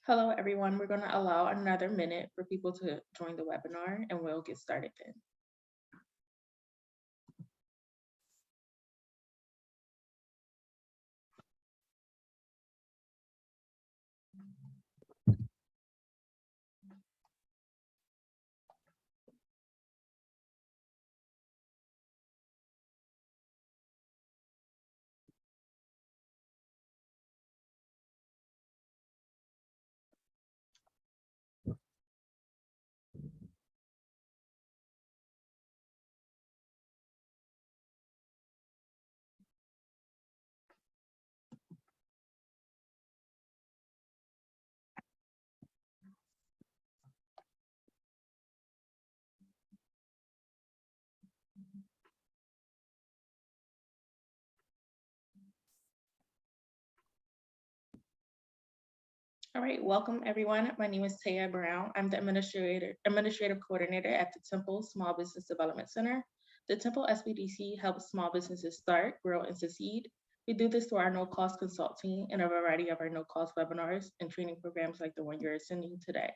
Hello, everyone. We're going to allow another minute for people to join the webinar and we'll get started then. All right, welcome everyone. My name is Taya Brown. I'm the administrative coordinator at the Temple Small Business Development Center. The Temple SBDC helps small businesses start, grow, and succeed. We do this through our no-cost consulting and a variety of our no-cost webinars and training programs like the one you're attending today.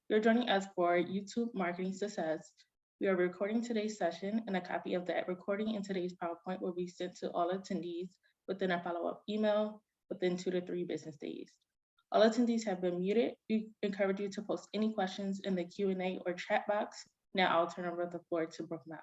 You're joining us for YouTube Marketing Success. We are recording today's session, and a copy of that recording and today's PowerPoint will be sent to all attendees within a follow-up email within 2 to 3 business days. All attendees have been muted. We encourage you to post any questions in the Q&A or chat box. Now I'll turn over the floor to Brooke Miles.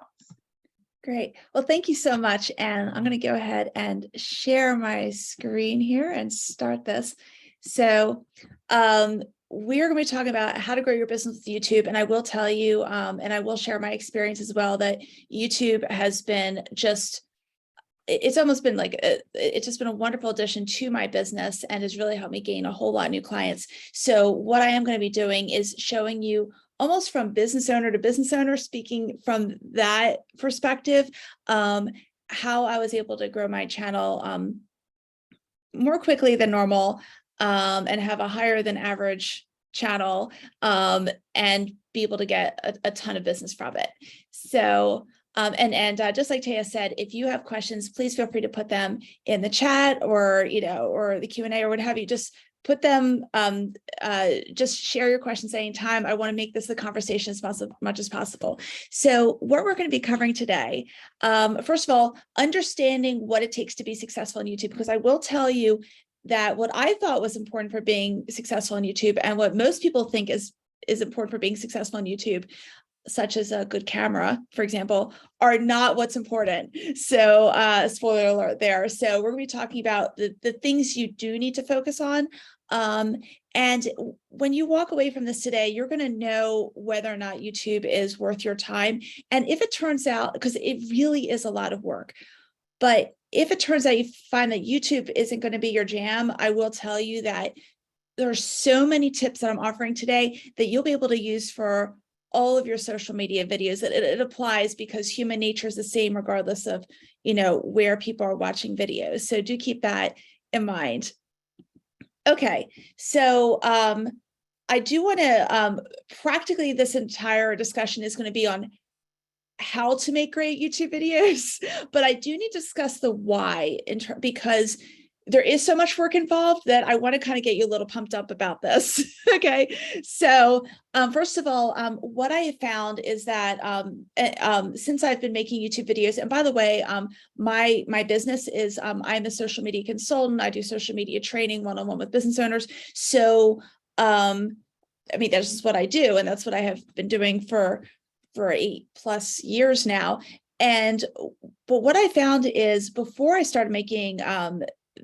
Great. Well, thank you so much. And I'm going to go ahead and share my screen here and start this. So we're going to be talking about how to grow your business with YouTube. And I will tell you, and I will share my experience as well, that YouTube has been it's almost been like, it's just been a wonderful addition to my business and has really helped me gain a whole lot of new clients. So what I am going to be doing is showing you almost from business owner to business owner, speaking from that perspective, how I was able to grow my channel more quickly than normal and have a higher than average channel and be able to get a ton of business from it. So just like Taya said, if you have questions, please feel free to put them in the chat or the Q&A or what have you. Just put them, just share your questions anytime. I want to make this a conversation as much as possible. So what we're going to be covering today, first of all, understanding what it takes to be successful on YouTube, because I will tell you that what I thought was important for being successful on YouTube and what most people think is important for being successful on YouTube, such as a good camera, for example, are not what's important. So spoiler alert there. So we're going to be talking about the things you do need to focus on. And when you walk away from this today, you're going to know whether or not YouTube is worth your time. And if it turns out, because it really is a lot of work, but if it turns out you find that YouTube isn't going to be your jam, I will tell you that there are so many tips that I'm offering today that you'll be able to use for all of your social media videos. It applies because human nature is the same regardless of where people are watching videos. So do keep that in mind. Okay, so I do want to practically this entire discussion is going to be on how to make great YouTube videos, but I do need to discuss the why because there is so much work involved that I want to kind of get you a little pumped up about this. Okay, so first of all, what I have found is that since I've been making YouTube videos, and by the way, my business is I'm a social media consultant. I do social media training one-on-one with business owners. So I mean, that's just what I do, and that's what I have been doing for 8+ years now. But what I found is before I started making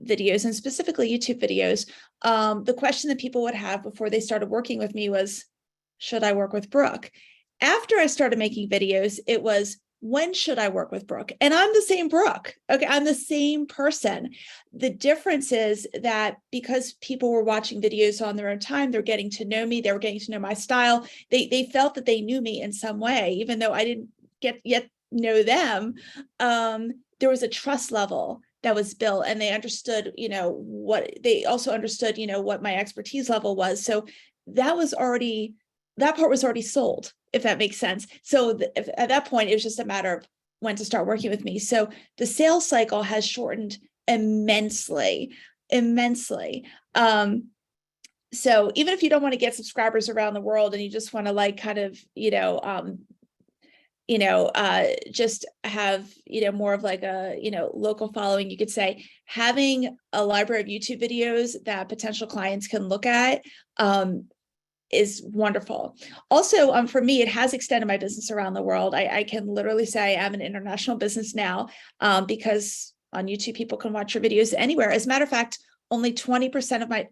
videos and specifically YouTube videos, the question that people would have before they started working with me was, should I work with Brooke? After I started making videos, it was, when should I work with Brooke? And I'm the same Brooke. Okay, I'm the same person. The difference is that because people were watching videos on their own time, they're getting to know me, they were getting to know my style. They felt that they knew me in some way, even though I didn't yet know them. There was a trust level that was built, and they understood, they also understood, what my expertise level was. So that part was already sold, if that makes sense. So at that point, it was just a matter of when to start working with me. So the sales cycle has shortened immensely. So even if you don't want to get subscribers around the world and you just want to like kind of, just have, more of like a, local following, you could say having a library of YouTube videos that potential clients can look at is wonderful. Also, for me, it has extended my business around the world. I can literally say I'm an international business now, because on YouTube, people can watch your videos anywhere. As a matter of fact, only 25% of my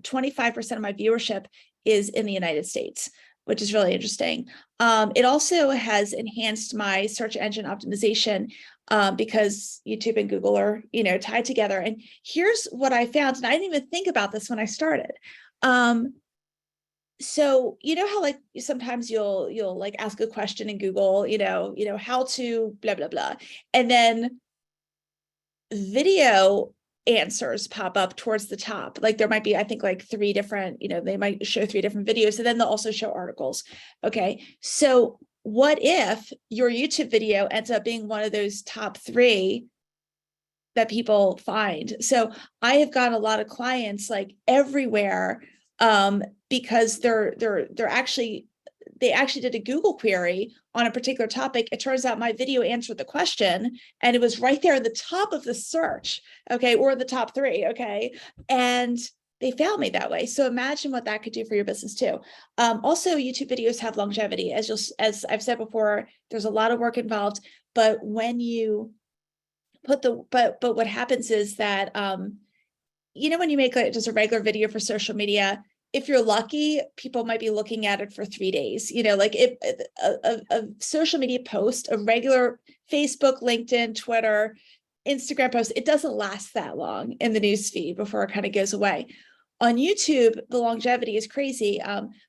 viewership is in the United States, which is really interesting. It also has enhanced my search engine optimization, because YouTube and Google are, tied together. And here's what I found, and I didn't even think about this when I started. So how like sometimes you'll like ask a question in Google, how to blah blah blah, and then video answers pop up towards the top. Like there might be, I think, like 3 different, they might show 3 different videos, and then they'll also show articles. Okay, so what if your YouTube video ends up being one of those top 3 that people find? So I have got a lot of clients like everywhere, because they actually did a Google query on a particular topic. It turns out my video answered the question, and it was right there at the top of the search, okay, or the top 3, okay, and they found me that way. So imagine what that could do for your business too. Also, YouTube videos have longevity, as I've said before. There's a lot of work involved, but when you put but what happens is that when you make just a regular video for social media, if you're lucky, people might be looking at it for 3 days. Like if a social media post, a regular Facebook, LinkedIn, Twitter, Instagram post, it doesn't last that long in the news feed before it kind of goes away. On YouTube, the longevity is crazy.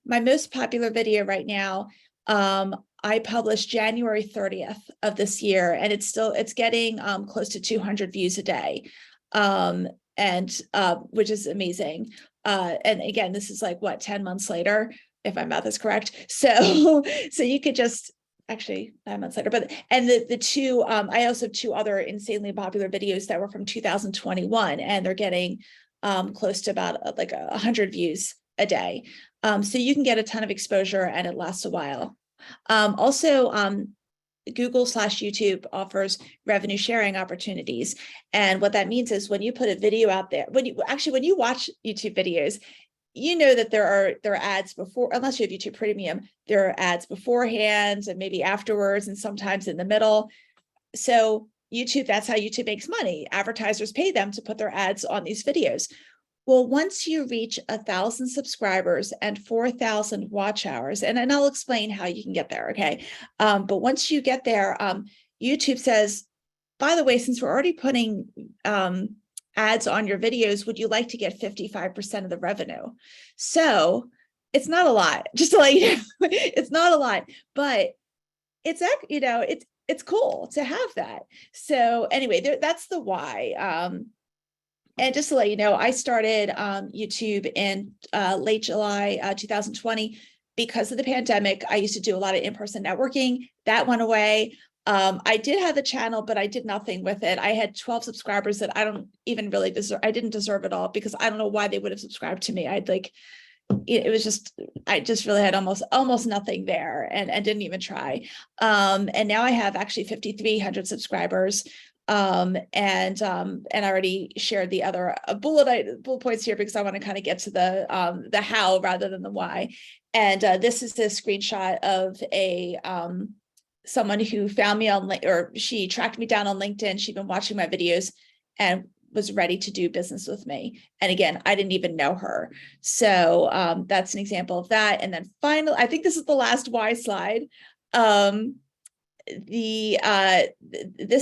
My most popular video right now, I published January 30th of this year, and it's getting close to 200 views a day, and which is amazing. And again, this is like 10 months later, if my math is correct. So you could just actually 9 months later, and the 2, I also have 2 other insanely popular videos that were from 2021, and they're getting close to about like 100 views a day. So you can get a ton of exposure, and it lasts a while. Also, Google/YouTube offers revenue sharing opportunities. And what that means is when you put a video out there, when you watch YouTube videos, that there are ads before, unless you have YouTube Premium, there are ads beforehand and maybe afterwards and sometimes in the middle. So YouTube, that's how YouTube makes money. Advertisers pay them to put their ads on these videos. Well, once you reach 1,000 subscribers and 4,000 watch hours, and I'll explain how you can get there, okay? But once you get there, YouTube says, by the way, since we're already putting ads on your videos, would you like to get 55% of the revenue? So it's not a lot, just to let you know, it's not a lot, but it's cool to have that. So anyway, that's the why. And just to let you know, I started YouTube in late July 2020 because of the pandemic. I used to do a lot of in-person networking. That went away. I did have a channel, but I did nothing with it. I had 12 subscribers that I don't even really deserve. I didn't deserve it all, because I don't know why they would have subscribed to me. I just really had almost nothing there, and didn't even try. And now I have actually 5,300 subscribers. And I already shared the other bullet points here, because I want to kind of get to the how rather than the why. And this is a screenshot of someone who found me or she tracked me down on LinkedIn. She'd been watching my videos and was ready to do business with me. And again, I didn't even know her. So that's an example of that. And then finally, I think this is the last why slide. This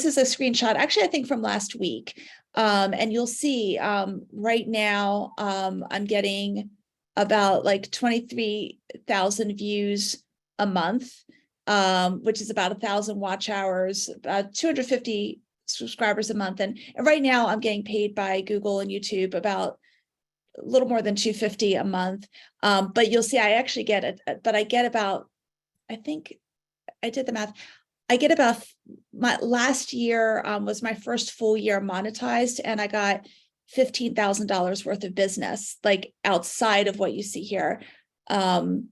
is a screenshot, actually, I think from last week. And you'll see right now, I'm getting about like 23,000 views a month, which is about 1,000 watch hours, about 250 subscribers a month. And right now I'm getting paid by Google and YouTube about a little more than 250 a month. But you'll see I actually get it, but I get about, I think I did the math. I get about, my last year was my first full year monetized, and I got $15,000 worth of business, like outside of what you see here, from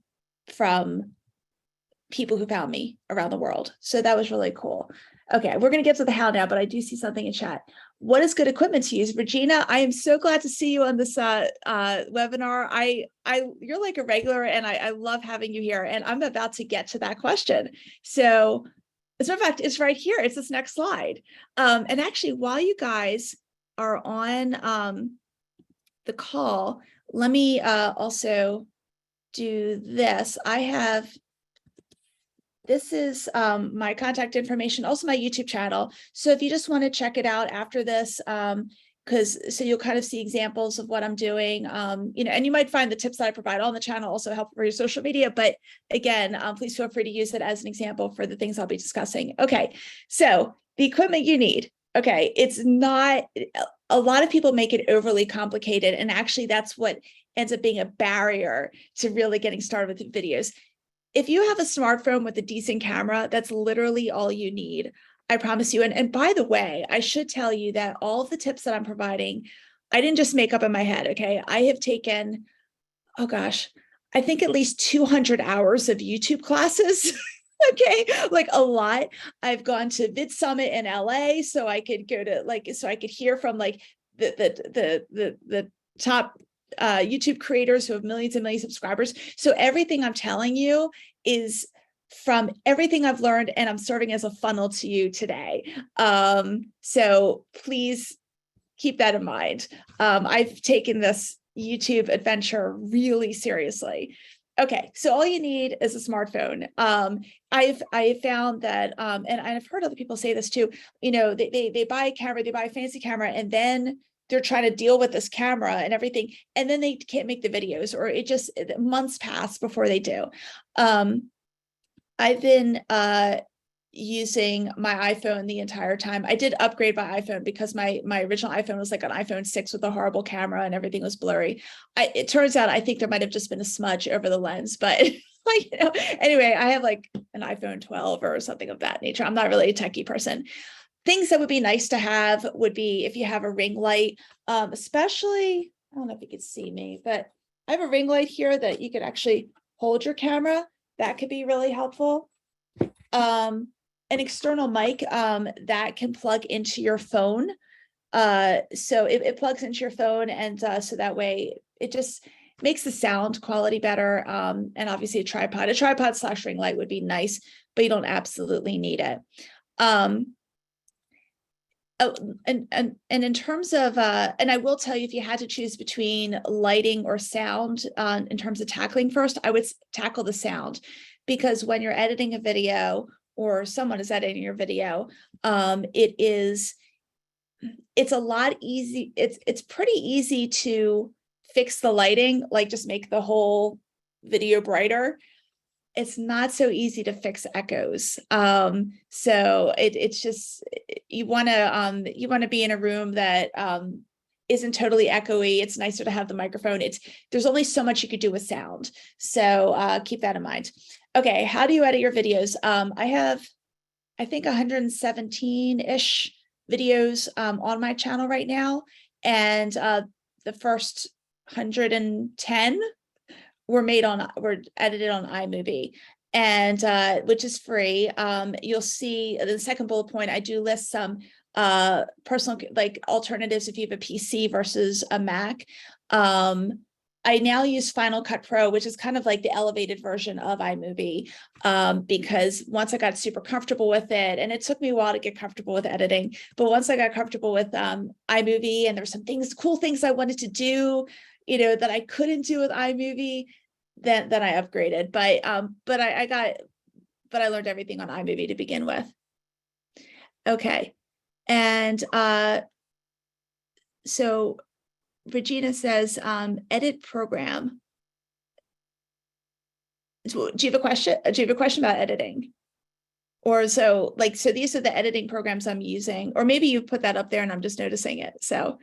people who found me around the world. So that was really cool. Okay, we're going to get to the how now, but I do see something in chat. What is good equipment to use? Regina, I am so glad to see you on this webinar. You're like a regular, and I love having you here. And I'm about to get to that question. So, as a matter of fact, it's right here. It's this next slide. And actually, while you guys are on the call, let me also do this. This is my contact information, also my YouTube channel. So if you just want to check it out after this, so you'll kind of see examples of what I'm doing, and you might find the tips that I provide on the channel also help for your social media. But again, please feel free to use it as an example for the things I'll be discussing. Okay, so the equipment you need. Okay, it's not, a lot of people make it overly complicated, and actually that's what ends up being a barrier to really getting started with videos. If you have a smartphone with a decent camera, that's literally all you need. I promise you. And by the way, I should tell you that all of the tips that I'm providing, I didn't just make up in my head. Okay. I have taken, oh gosh, I think at least 200 hours of YouTube classes. Okay. Like a lot. I've gone to Vid Summit in LA so I could go to so I could hear from the top YouTube creators who have millions and millions of subscribers. So everything I'm telling you is from everything I've learned, and I'm serving as a funnel to you today. So please keep that in mind. I've taken this YouTube adventure really seriously. Okay, so all you need is a smartphone. I've found that, and I've heard other people say this too, they buy a camera, they buy a fancy camera, and then they're trying to deal with this camera and everything, and then they can't make the videos, or months pass before they do. I've been using my iPhone the entire time. I did upgrade my iPhone because my original iPhone was like an iPhone 6 with a horrible camera and everything was blurry. It turns out I think there might have just been a smudge over the lens, but anyway, I have like an iPhone 12 or something of that nature. I'm not really a techie person. Things that would be nice to have would be if you have a ring light, especially, I don't know if you can see me, but I have a ring light here that you could actually hold your camera. That could be really helpful. An external mic that can plug into your phone. So it plugs into your phone, and so that way it just makes the sound quality better. And obviously a tripod / ring light would be nice, but you don't absolutely need it. And in terms of, and I will tell you, if you had to choose between lighting or sound, in terms of tackling first, I would tackle the sound, because when you're editing a video or someone is editing your video, it's a lot easy. It's pretty easy to fix the lighting, like just make the whole video brighter. It's not so easy to fix echoes. So it's just, you want to be in a room that isn't totally echoey. It's nicer to have the microphone. There's only so much you could do with sound. So keep that in mind. Okay, how do you edit your videos? I have, I think 117-ish videos on my channel right now. And the first 110 were edited on iMovie, and which is free. You'll see the second bullet point, I do list some personal alternatives if you have a PC versus a Mac. I now use Final Cut Pro, which is kind of like the elevated version of iMovie, because once I got super comfortable with it, and it took me a while to get comfortable with editing, but once I got comfortable with iMovie, and there were some cool things I wanted to do, that I couldn't do with iMovie, then I upgraded. But I learned everything on iMovie to begin with. Okay, and so Regina says, edit program. Do you have a question? Do you have a question about editing? Or so these are the editing programs I'm using, or maybe you put that up there and I'm just noticing it. So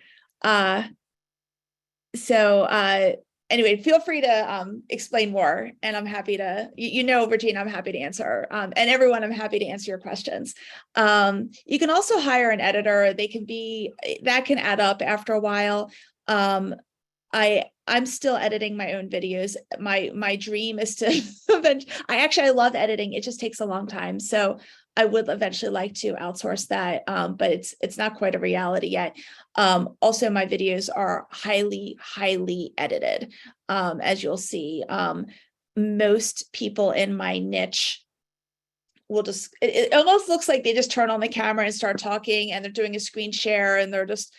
anyway, feel free to explain more, and I'm happy to, Regina, I'm happy to answer, and everyone, I'm happy to answer your questions. You can also hire an editor. That can add up after a while. I'm still editing my own videos. My dream is to I love editing. It just takes a long time. So I would eventually like to outsource that, but it's not quite a reality yet. Also, my videos are highly edited. As you'll see, most people in my niche will just, it almost looks like they just turn on the camera and start talking, and they're doing a screen share, and they're just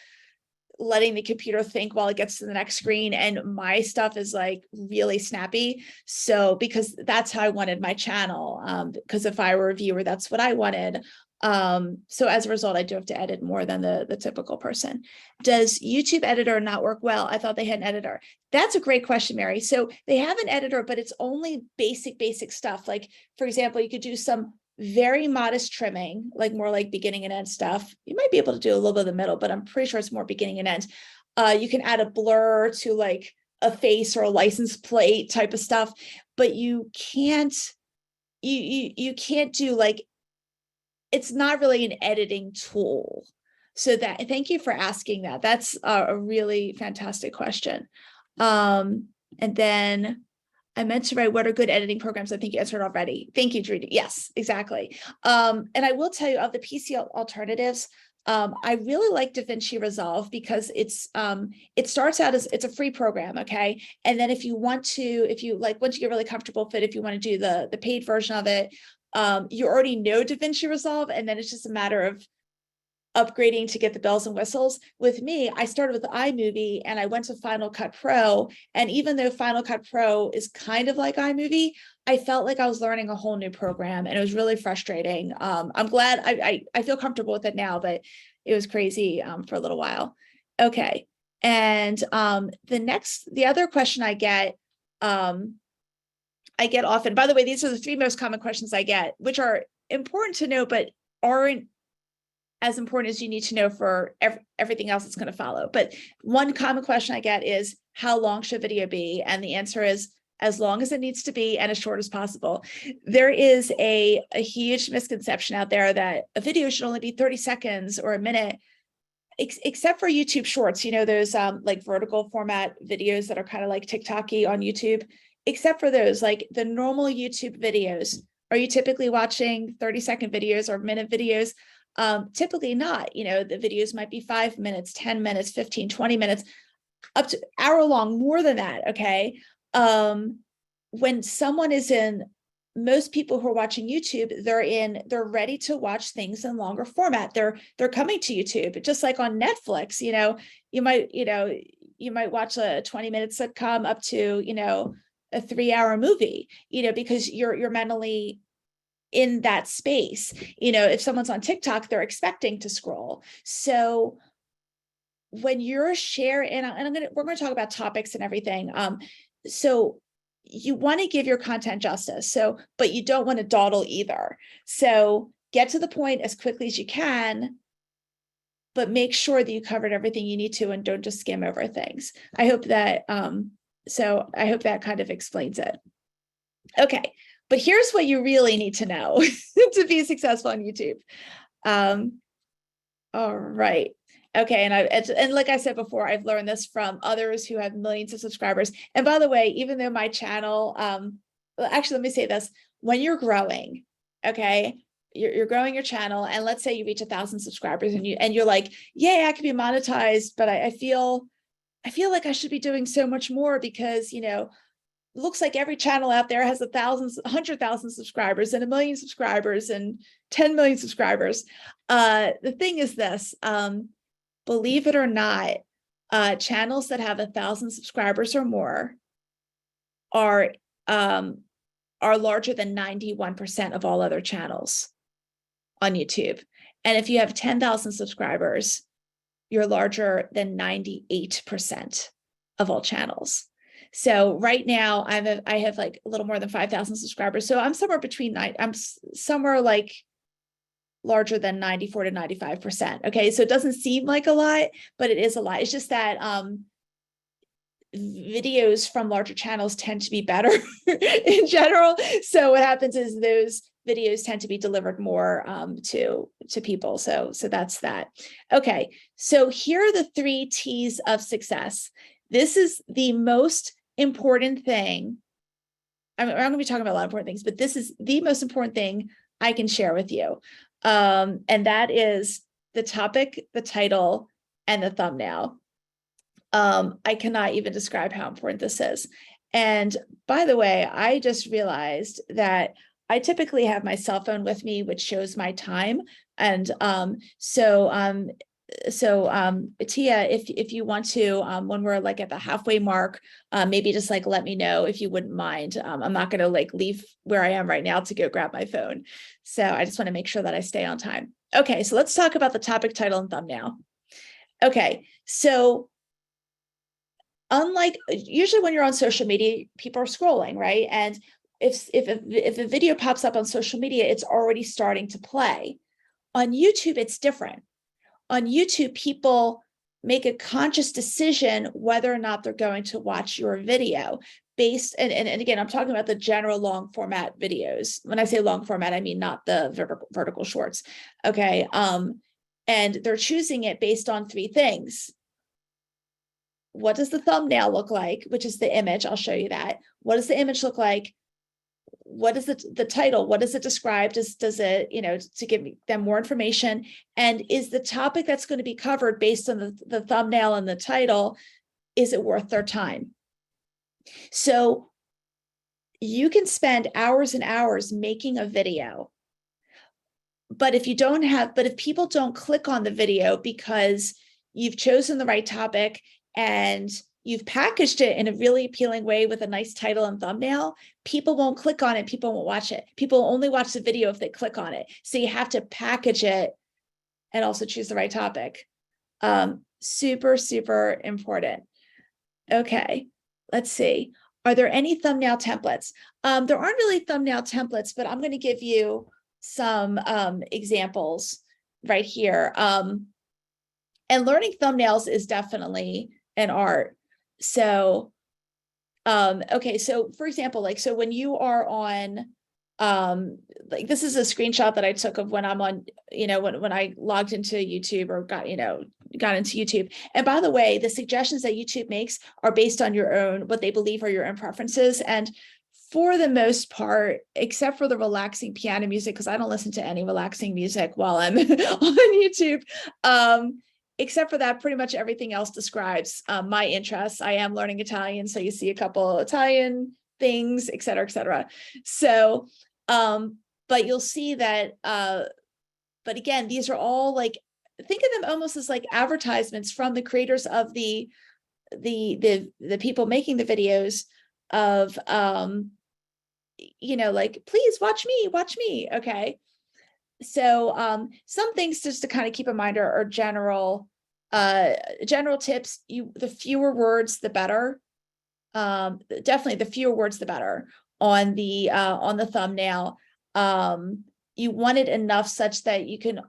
letting the computer think while it gets to the next screen. And my stuff is like really snappy. So because that's how I wanted my channel, because if I were a viewer, that's what I wanted. So as a result, I do have to edit more than the typical person. Does YouTube editor not work well? I thought they had an editor. That's a great question, Mary. So they have an editor, but it's only basic stuff. Like, for example, you could do some very modest trimming, like more like beginning and end stuff. You might be able to do a little bit of the middle, but I'm pretty sure it's more beginning and end. You can add a blur to like a face or a license plate type of stuff, but you can't do like, it's not really an editing tool. So thank you for asking that. That's a really fantastic question. And then I meant to write, what are good editing programs? I think you answered already. Thank you, Drew. Yes, exactly. And I will tell you, of the PC alternatives, I really like DaVinci Resolve because it starts out as, it's a free program, okay? And then if you once you get really comfortable with it, if you want to do the paid version of it, you already know DaVinci Resolve, and then it's just a matter of upgrading to get the bells and whistles. With me, I started with iMovie and I went to Final Cut Pro. And even though Final Cut Pro is kind of like iMovie, I felt like I was learning a whole new program, and it was really frustrating. I'm glad I feel comfortable with it now, but it was crazy for a little while. Okay. And the other question I get often, by the way, these are the 3 most common questions I get, which are important to know, but aren't as important as you need to know for everything else that's going to follow. But one common question I get is, how long should video be? And the answer is, as long as it needs to be and as short as possible. There is a huge misconception out there that a video should only be 30 seconds or a minute, except for YouTube Shorts, those like vertical format videos that are kind of like TikTok-y on YouTube. Except for those, like the normal YouTube videos, are you typically watching 30-second videos or minute videos? Typically not. The videos might be 5 minutes, 10 minutes, 15, 20 minutes, up to hour long, more than that. Okay. When someone is most people who are watching YouTube, they're ready to watch things in longer format. They're coming to YouTube, just like on Netflix. You might watch a 20-minute sitcom up to, a 3-hour movie, because you're mentally in that space. If someone's on TikTok, they're expecting to scroll. So when you're sharing, and we're going to talk about topics and everything. So you want to give your content justice. But you don't want to dawdle either. So get to the point as quickly as you can, but make sure that you covered everything you need to, and don't just skim over things. I hope that, I hope that kind of explains it. Okay. But here's what you really need to know to be successful on YouTube. All right. Okay. And like I said before, I've learned this from others who have millions of subscribers. And by the way, even though my channel, actually, let me say this, when you're growing, okay, you're growing your channel, and let's say you reach 1,000 subscribers, and you're like, yeah, I could be monetized, but I feel like I should be doing so much more, because, looks like every channel out there has 100,000 subscribers and 1 million subscribers and 10 million subscribers. The thing is this, believe it or not, channels that have 1,000 subscribers or more are larger than 91% of all other channels on YouTube. And if you have 10,000 subscribers, you're larger than 98% of all channels. So right now I have like a little more than 5,000 subscribers. So I'm somewhere between I'm somewhere like larger than 94 to 95%. Okay. So it doesn't seem like a lot, but it is a lot. It's just that, videos from larger channels tend to be better in general. So what happens is those videos tend to be delivered more to people. So that's that. Okay, so here are the 3 T's of success. This is the most important thing. I'm going to be talking about a lot of important things, but this is the most important thing I can share with you. And that is the topic, the title, and the thumbnail. I cannot even describe how important this is. And by the way, I just realized that I typically have my cell phone with me, which shows my time. And Tia, if you want to, when we're like at the halfway mark, maybe just like let me know if you wouldn't mind. I'm not going to like leave where I am right now to go grab my phone. So I just want to make sure that I stay on time. Okay, so let's talk about the topic, title, and thumbnail. Okay, so unlike usually when you're on social media, people are scrolling, right? And if a video pops up on social media, it's already starting to play. On YouTube, it's different. On YouTube, people make a conscious decision whether or not they're going to watch your video based, and again, I'm talking about the general long format videos. When I say long format, I mean not the vertical shorts. Okay. And they're choosing it based on 3 things. What does the thumbnail look like, which is the image? I'll show you that. What does the image look like? What is the title? What does it describe? Does it, to give them more information? And is the topic that's going to be covered based on the thumbnail and the title, is it worth their time? So you can spend hours and hours making a video, but if people don't click on the video because you've chosen the right topic and you've packaged it in a really appealing way with a nice title and thumbnail, people won't click on it. People won't watch it. People only watch the video if they click on it. So you have to package it and also choose the right topic. Super, super important. Okay, let's see. Are there any thumbnail templates? There aren't really thumbnail templates, but I'm going to give you some examples right here. And learning thumbnails is definitely an art. So, okay, so for example, like, so when you are on, like this is a screenshot that I took of when I'm on, when I logged into YouTube or got into YouTube. And by the way, the suggestions that YouTube makes are based on your own, what they believe are your own preferences. And for the most part, except for the relaxing piano music, because I don't listen to any relaxing music while I'm on YouTube, except for that, pretty much everything else describes my interests. I am learning Italian, so you see a couple Italian things, et cetera, et cetera. So, but you'll see that, but again, these are all like, think of them almost as like advertisements from the creators of the people making the videos of, like, please watch me, okay? So some things just to kind of keep in mind are general tips. The fewer words, the better. Definitely the fewer words, the better on the thumbnail. You want it enough such that you can,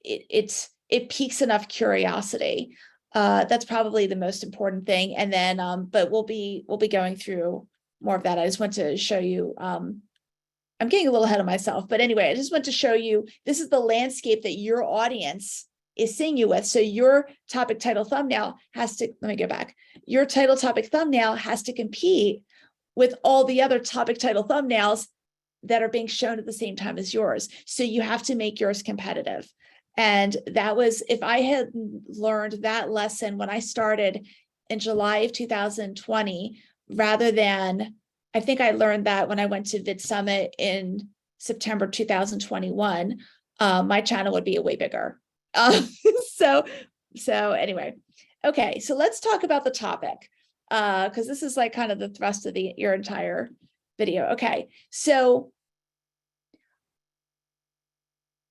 it piques enough curiosity. That's probably the most important thing. And then, but we'll be going through more of that. I just want to show you, I'm getting a little ahead of myself, but anyway, I just want to show you, this is the landscape that your audience is seeing you with. So your topic, title, thumbnail has to, let me go back. Your title, topic, thumbnail has to compete with all the other topic, title, thumbnails that are being shown at the same time as yours. So you have to make yours competitive. And that was, if I had learned that lesson when I started in July of 2020, rather than, I think I learned that when I went to Vid Summit in September 2021, my channel would be way bigger. So anyway, okay, so let's talk about the topic, because this is like kind of the thrust of your entire video. Okay, so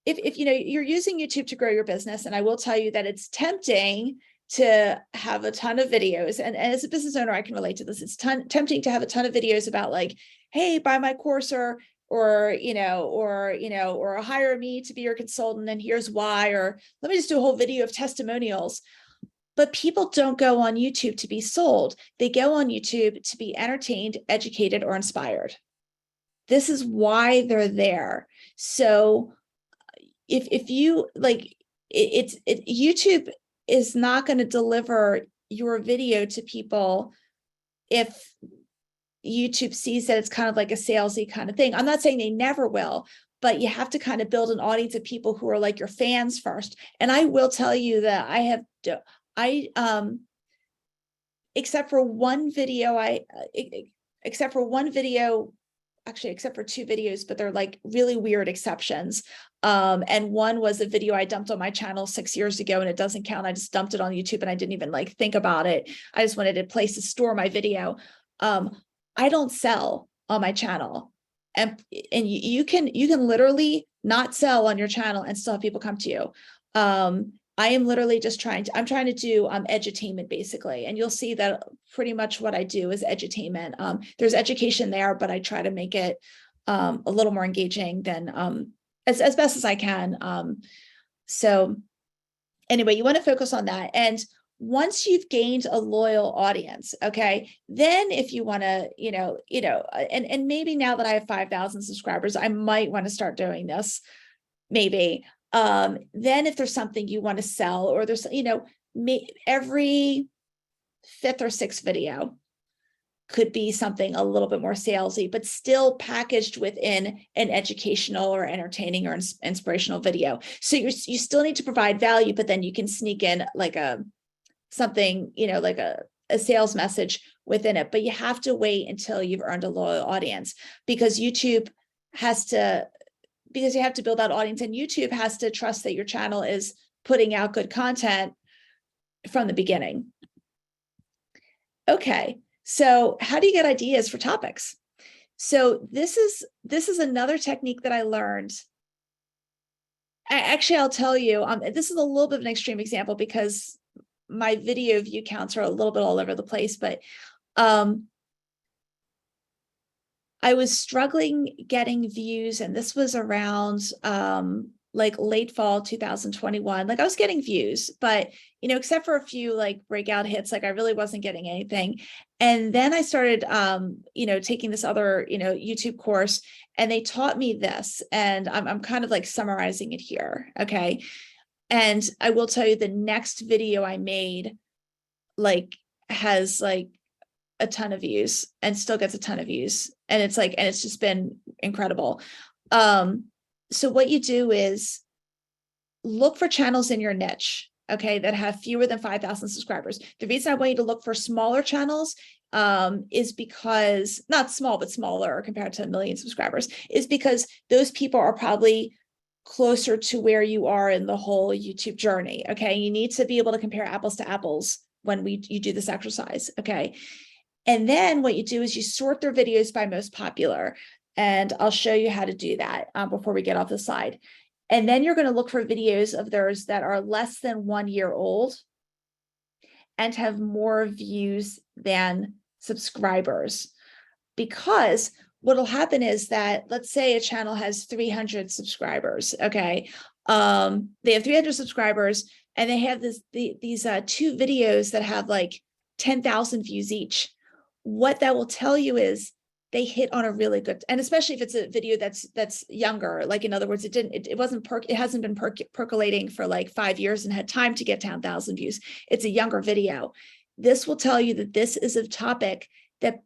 if you're using YouTube to grow your business, and I will tell you that it's tempting to have a ton of videos, and as a business owner, I can relate to this. It's tempting to have a ton of videos about like, hey, buy my course, or hire me to be your consultant, and here's why, or let me just do a whole video of testimonials. But people don't go on YouTube to be sold. They go on YouTube to be entertained, educated, or inspired. This is why they're there. So if you like, YouTube is not going to deliver your video to people if YouTube sees that it's kind of like a salesy kind of thing. I'm not saying they never will, but you have to kind of build an audience of people who are like your fans first. And I will tell you that except for one video, except for one video, actually, except for two videos, but they're like really weird exceptions. And one was a video I dumped on my channel 6 years ago, and it doesn't count. I just dumped it on YouTube and I didn't even like think about it. I just wanted a place to store my video. I don't sell on my channel. And you can literally not sell on your channel and still have people come to you. I am literally just trying to do edutainment basically. And you'll see that pretty much what I do is edutainment. There's education there, but I try to make it a little more engaging than as best as I can. So anyway, you want to focus on that. And once you've gained a loyal audience, okay, then if you want to, and maybe now that I have 5,000 subscribers, I might want to start doing this, maybe. Then if there's something you want to sell, or there's, every fifth or sixth video could be something a little bit more salesy, but still packaged within an educational or entertaining or inspirational video. So you still need to provide value, but then you can sneak in like something, like a sales message within it. But you have to wait until you've earned a loyal audience, because you have to build that audience, and YouTube has to trust that your channel is putting out good content from the beginning. Okay, so how do you get ideas for topics? So this is another technique that I learned. Actually, I'll tell you, this is a little bit of an extreme example because my video view counts are a little bit all over the place, but I was struggling getting views, and this was around like late fall 2021. Like I was getting views, but except for a few like breakout hits, like I really wasn't getting anything. And then I started taking this other YouTube course, and they taught me this, and I'm kind of like summarizing it here. Okay. And I will tell you, the next video I made has a ton of views and still gets a ton of views. And it's just been incredible. So what you do is look for channels in your niche, okay, that have fewer than 5,000 subscribers. The reason I want you to look for smaller channels is because, not small, but smaller compared to 1 million subscribers, is because those people are probably closer to where you are in the whole YouTube journey. Okay. You need to be able to compare apples to apples when you do this exercise. Okay. And then what you do is you sort their videos by most popular. And I'll show you how to do that before we get off the slide. And then you're going to look for videos of theirs that are less than 1 year old and have more views than subscribers. Because what'll happen is that, let's say a channel has 300 subscribers, okay? They have 300 subscribers, and they have these two videos that have like 10,000 views each. What that will tell you is they hit on a really good, and especially if it's a video that's younger, like in other words, it hasn't been percolating for like 5 years and had time to get 10,000 views. It's a younger video. This will tell you that this is a topic that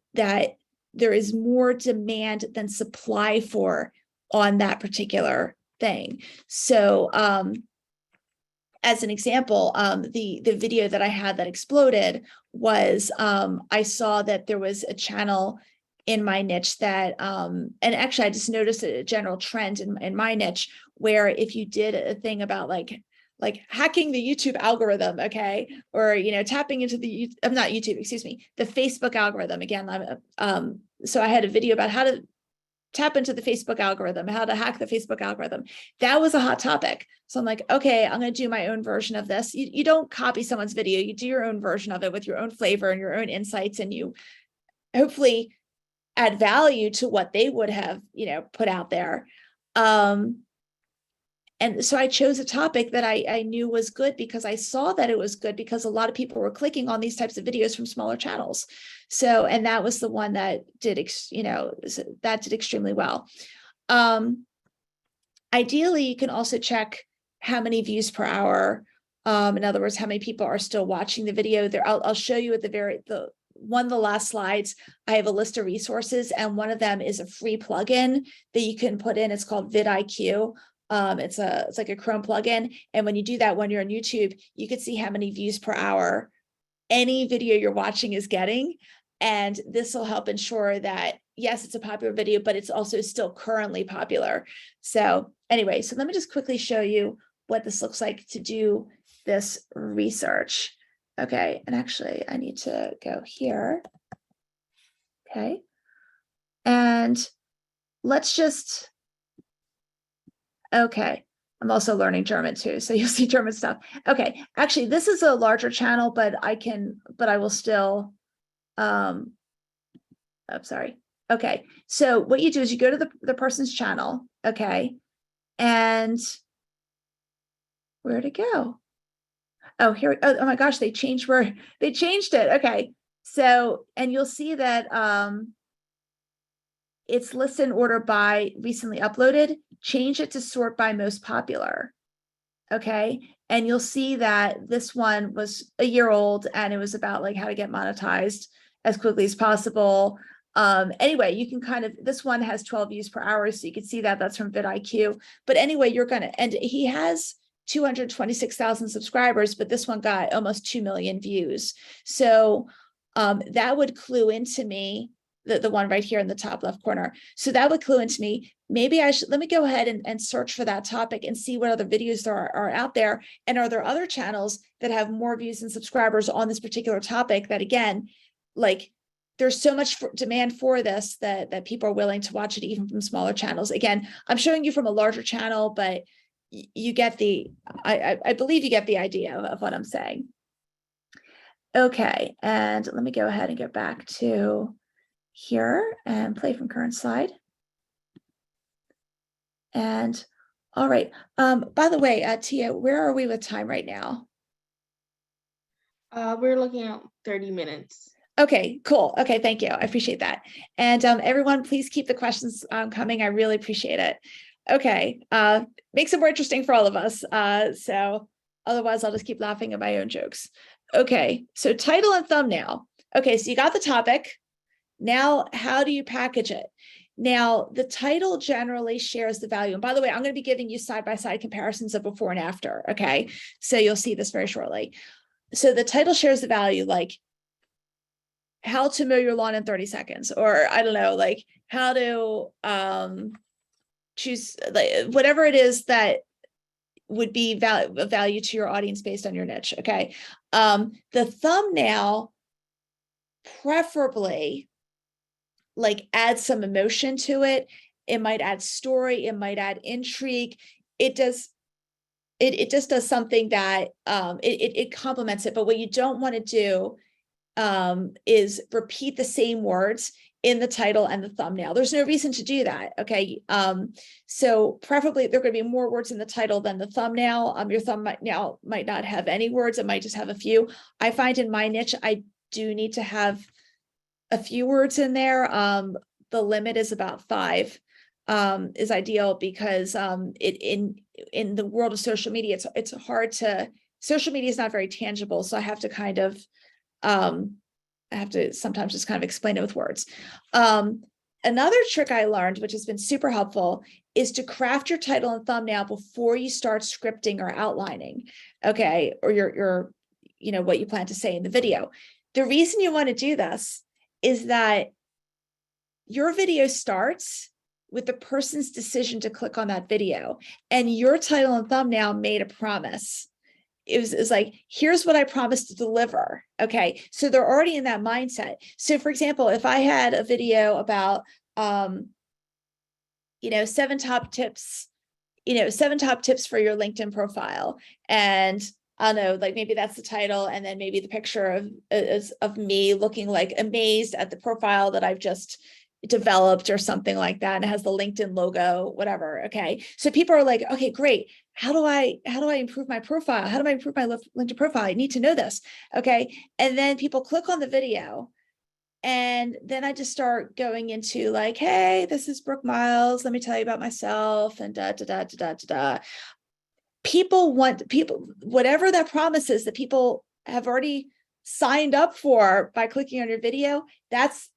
there is more demand than supply for on that particular thing. So as an example, the video that I had that exploded was I saw that there was a channel in my niche that, and actually I just noticed a general trend in my niche, where if you did a thing about like hacking the YouTube algorithm, okay, or tapping into the not YouTube, excuse me, the Facebook algorithm. Again, so I had a video about how to tap into the Facebook algorithm, how to hack the Facebook algorithm. That was a hot topic. So I'm like, okay, I'm going to do my own version of this. You don't copy someone's video, you do your own version of it with your own flavor and your own insights, and you hopefully add value to what they would have, put out there. And so I chose a topic that I knew was good because I saw that it was good because a lot of people were clicking on these types of videos from smaller channels. So, and that was the one that did, that did extremely well. Ideally, you can also check how many views per hour. In other words, how many people are still watching the video there. I'll show you at one of the last slides. I have a list of resources, and one of them is a free plugin that you can put in. It's called vidIQ. It's like a Chrome plugin. And when you do that, when you're on YouTube, you can see how many views per hour any video you're watching is getting. And this will help ensure that, yes, it's a popular video, but it's also still currently popular. So anyway, so let me just quickly show you what this looks like to do this research. Okay, and actually I need to go here. Okay, and let's just, okay, I'm also learning German too, so you'll see German stuff. Okay, actually this is a larger channel, but I will still, I'm sorry. Okay, so what you do is you go to the person's channel, okay, and where'd it go? Oh, here, oh my gosh, they changed it. Okay, so, and you'll see that it's listed in order by recently uploaded. Change it to sort by most popular. Okay, and you'll see that this one was a year old and it was about like how to get monetized as quickly as possible. Anyway, you can kind of, this one has 12 views per hour, so you can see that that's from vidIQ. But anyway, you're gonna, and he has 226,000 subscribers, but this one got almost 2 million views. So that would clue into me, the one right here in the top left corner. So that would clue into me, maybe I should, let me go ahead and search for that topic and see what other videos there are out there. And are there other channels that have more views and subscribers on this particular topic that, again, like, there's so much demand for this that people are willing to watch it even from smaller channels. Again, I'm showing you from a larger channel, but you get I believe you get the idea of what I'm saying. Okay, and let me go ahead and get back to here and play from current slide. And all right, by the way, Tia, where are we with time right now? We're looking at 30 minutes. Okay, cool. Okay, thank you. I appreciate that. And everyone, please keep the questions coming. I really appreciate it. Okay, makes it more interesting for all of us. So otherwise, I'll just keep laughing at my own jokes. Okay, so title and thumbnail. Okay, so you got the topic. Now, how do you package it? Now, the title generally shares the value. And by the way, I'm going to be giving you side-by-side comparisons of before and after. Okay, so you'll see this very shortly. So the title shares the value, like how to mow your lawn in 30 seconds, or I don't know, like how to choose, like whatever it is that would be value to your audience based on your niche. Okay. The thumbnail preferably like add some emotion to it. It might add story, it might add intrigue. It just does something that it complements it. But what you don't want to do is repeat the same words in the title and the thumbnail. There's no reason to do that. Okay. So preferably there are going to be more words in the title than the thumbnail. Your thumbnail might not have any words. It might just have a few. I find in my niche, I do need to have a few words in there. The limit is about 5 is ideal because in the world of social media, it's hard to, social media is not very tangible. So I have to kind of, I have to sometimes just kind of explain it with words. Another trick I learned, which has been super helpful, is to craft your title and thumbnail before you start scripting or outlining, okay, or your what you plan to say in the video. The reason you want to do this is that your video starts with the person's decision to click on that video, and your title and thumbnail made a promise. It was like, here's what I promised to deliver. Okay, so they're already in that mindset. So for example, if I had a video about 7 top tips, 7 top tips for your LinkedIn profile, and I don't know, like maybe that's the title, and then maybe the picture of me looking like amazed at the profile that I've just developed or something like that, and it has the LinkedIn logo, whatever. Okay. So people are like, okay, great. How do I improve my profile? How do I improve my LinkedIn profile? I need to know this. Okay. And then people click on the video, and then I just start going into like, hey, this is Brooke Miles. Let me tell you about myself, and da da da da da da. People want whatever that promise is that people have already signed up for by clicking on your video. That's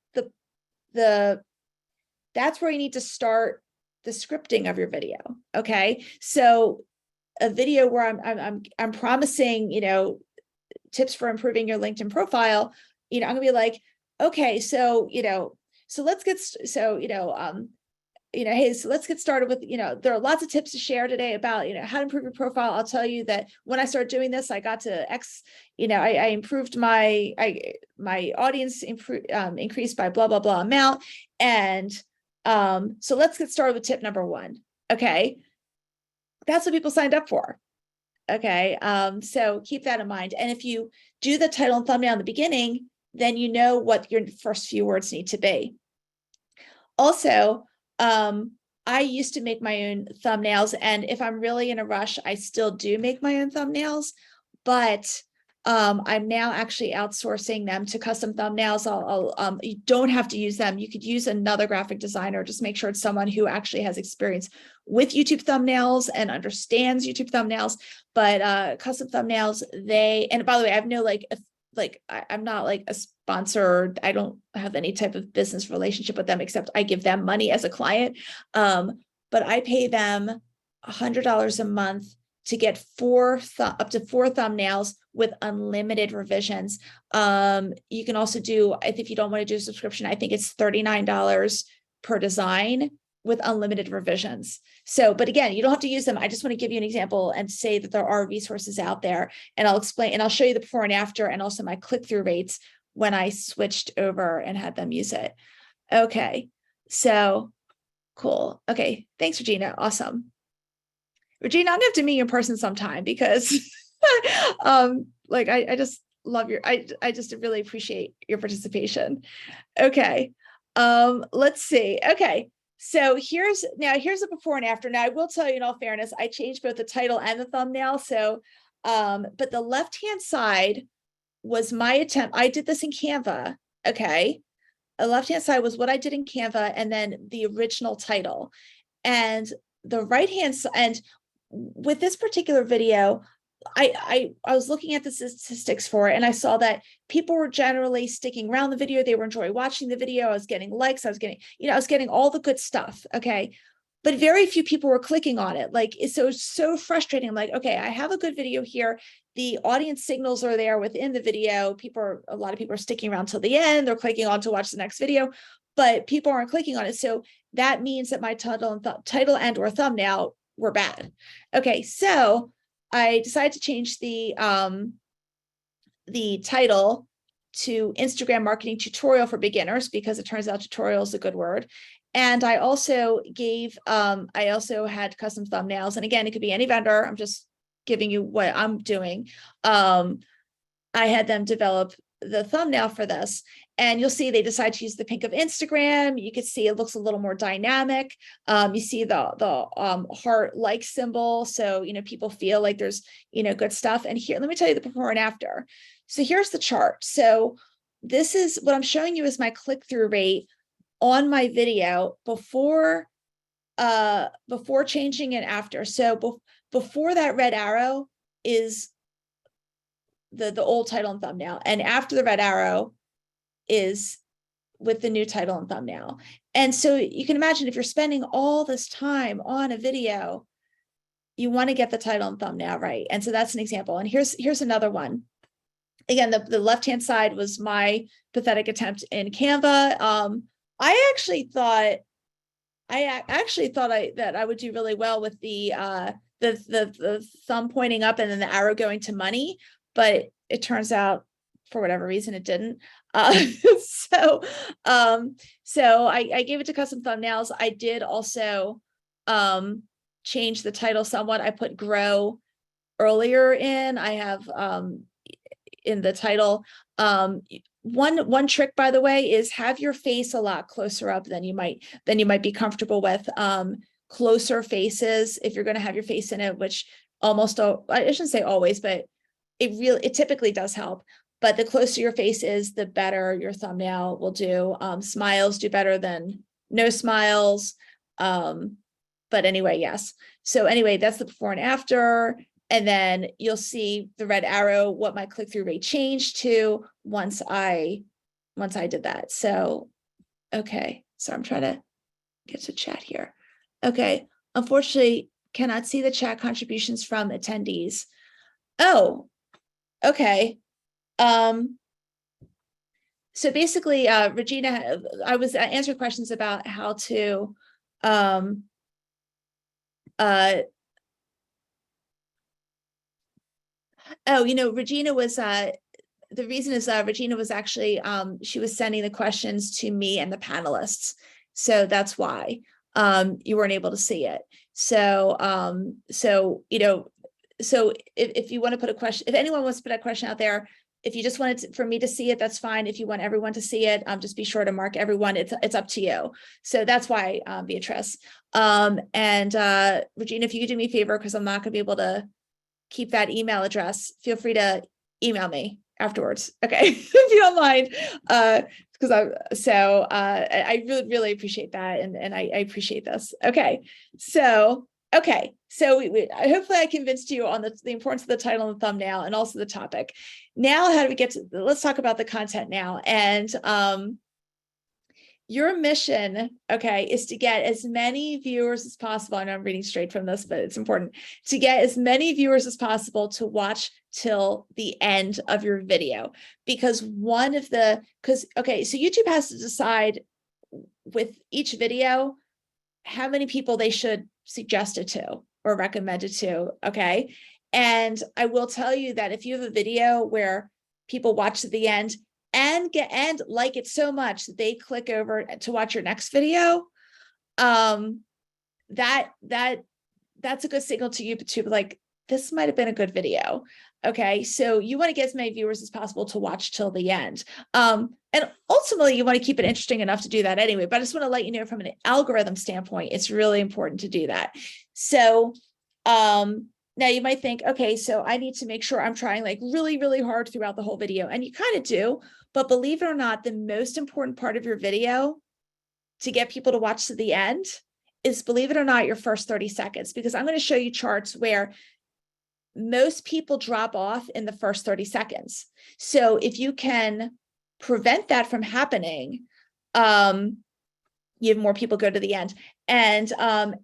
that's where you need to start the scripting of your video. Okay. So a video where I'm promising, tips for improving your LinkedIn profile, I'm gonna be like, okay, so, so let's get, hey, so let's get started with, there are lots of tips to share today about, how to improve your profile. I'll tell you that when I started doing this, I got to X, I improved my audience increased by blah, blah, blah amount. And so let's get started with tip number 1. Okay. That's what people signed up for. Okay. So keep that in mind. And if you do the title and thumbnail in the beginning, then you know what your first few words need to be. Also, I used to make my own thumbnails, and if I'm really in a rush, I still do make my own thumbnails, but I'm now actually outsourcing them to custom thumbnails. You don't have to use them. You could use another graphic designer. Just make sure it's someone who actually has experience with YouTube thumbnails and understands YouTube thumbnails. But custom thumbnails, and by the way, I have no I'm not like a sponsor. I don't have any type of business relationship with them, except I give them money as a client. But I pay them $100 a month to get up to 4 thumbnails with unlimited revisions. You can also do, if you don't want to do a subscription, I think it's $39 per design with unlimited revisions. So, but again, you don't have to use them. I just want to give you an example and say that there are resources out there, and I'll explain, and I'll show you the before and after, and also my click-through rates when I switched over and had them use it. Okay, so cool. Okay, thanks, Regina. Awesome. Regina, I'm gonna have to meet you in person sometime, because I just love I just really appreciate your participation. Okay, let's see. Okay, so here's a before and after. Now I will tell you, in all fairness, I changed both the title and the thumbnail. So but the left-hand side was my attempt. I did this in Canva. Okay, the left-hand side was what I did in Canva, and then the original title. And the right-hand side, and with this particular video, I was looking at the statistics for it, and I saw that people were generally sticking around the video. They were enjoying watching the video. I was getting likes. I was getting all the good stuff. Okay. But very few people were clicking on it. Like, it's so frustrating. I'm like, okay, I have a good video here. The audience signals are there within the video. A lot of people are sticking around till the end. They're clicking on to watch the next video, but people aren't clicking on it. So that means that my title and or thumbnail were bad. Okay. So I decided to change the title to Instagram Marketing Tutorial for Beginners, because it turns out tutorial is a good word. And I also had custom thumbnails. And again, it could be any vendor. I'm just giving you what I'm doing. I had them develop the thumbnail for this, and you'll see they decide to use the pink of Instagram. You can see it looks a little more dynamic. You see the heart like symbol. So, people feel like there's, good stuff. And here, let me tell you the before and after. So here's the chart. So this is what I'm showing you is my click-through rate on my video before changing and after. So before that red arrow is the old title and thumbnail, and after the red arrow is with the new title and thumbnail. And so you can imagine, if you're spending all this time on a video, you want to get the title and thumbnail right. And so that's an example. And here's another one. Again, the left-hand side was my pathetic attempt in Canva. I actually thought that I would do really well with the thumb pointing up and then the arrow going to money, but it turns out, for whatever reason, it didn't. So I gave it to custom thumbnails. I did also change the title somewhat. I put grow earlier in. I have in the title. one trick, by the way, is have your face a lot closer up than you might be comfortable with. Closer faces, if you're going to have your face in it, which I shouldn't say always, but it typically does help. But the closer your face is, the better your thumbnail will do. Smiles do better than no smiles. But anyway, yes. So anyway, that's the before and after. And then you'll see the red arrow, what my click-through rate changed to once I did that. So, okay. So I'm trying to get to chat here. Okay. Unfortunately, cannot see the chat contributions from attendees. Oh, okay. So basically, Regina, I was answering questions about how to, Regina was, the reason is Regina was actually, she was sending the questions to me and the panelists. So that's why you weren't able to see it. So, so if you want to put a question, if anyone wants to put a question out there, if you just wanted for me to see it, that's fine. If you want everyone to see it, just be sure to mark everyone. It's up to you. So that's why, Beatrice. And Regina, if you could do me a favor, because I'm not going to be able to keep that email address, feel free to email me afterwards. Okay, if you don't mind. Because I really, really appreciate that. And I appreciate this. Okay. So hopefully I convinced you on the importance of the title and thumbnail and also the topic. Now, how do we get to, let's talk about the content now. And your mission, okay, is to get as many viewers as possible. I know I'm reading straight from this, but it's important to get as many viewers as possible to watch till the end of your video. Because so YouTube has to decide with each video how many people they should suggest it to or recommend it to, okay? And I will tell you that if you have a video where people watch to the end and like it so much that they click over to watch your next video, that's a good signal to YouTube, like, this might have been a good video. Okay, so you want to get as many viewers as possible to watch till the end. And ultimately, you want to keep it interesting enough to do that anyway. But I just want to let you know from an algorithm standpoint, it's really important to do that. So now you might think, okay, so I need to make sure I'm trying like really, really hard throughout the whole video. And you kind of do. But believe it or not, the most important part of your video to get people to watch to the end is, believe it or not, your first 30 seconds. Because I'm going to show you charts where most people drop off in the first 30 seconds. So if you can prevent that from happening, you have more people go to the end. And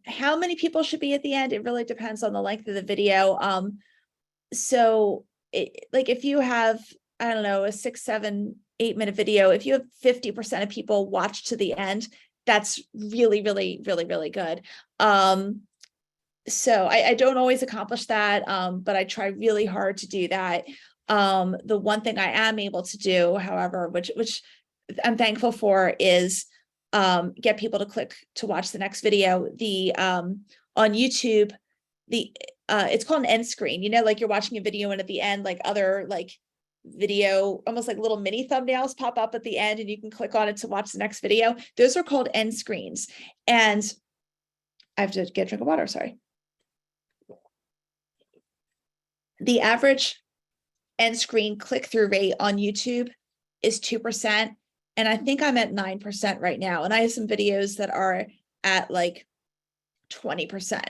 how many people should be at the end? It really depends on the length of the video. Like if you have, I don't know, a 6, 7, 8-minute video, if you have 50% of people watch to the end, that's really, really, really, really good. So I don't always accomplish that, but I try really hard to do that. The one thing I am able to do, however, which I'm thankful for, is get people to click to watch the next video. On YouTube, it's called an end screen, like you're watching a video and at the end, like other like video, almost like little mini thumbnails pop up at the end and you can click on it to watch the next video. Those are called end screens. And I have to get a drink of water, sorry. The average end screen click-through rate on YouTube is 2%. And I think I'm at 9% right now. And I have some videos that are at like 20%.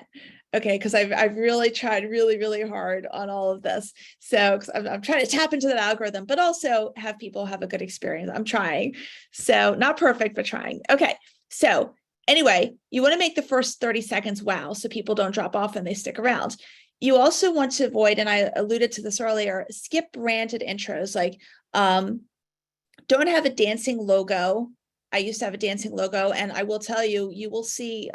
Okay, because I've really tried really, really hard on all of this. So I'm trying to tap into that algorithm, but also have people have a good experience. I'm trying. So not perfect, but trying. Okay, so anyway, you want to make the first 30 seconds wow, so people don't drop off and they stick around. You also want to avoid, and I alluded to this earlier, skip branded intros. Like, don't have a dancing logo. I used to have a dancing logo, and I will tell you, you will see,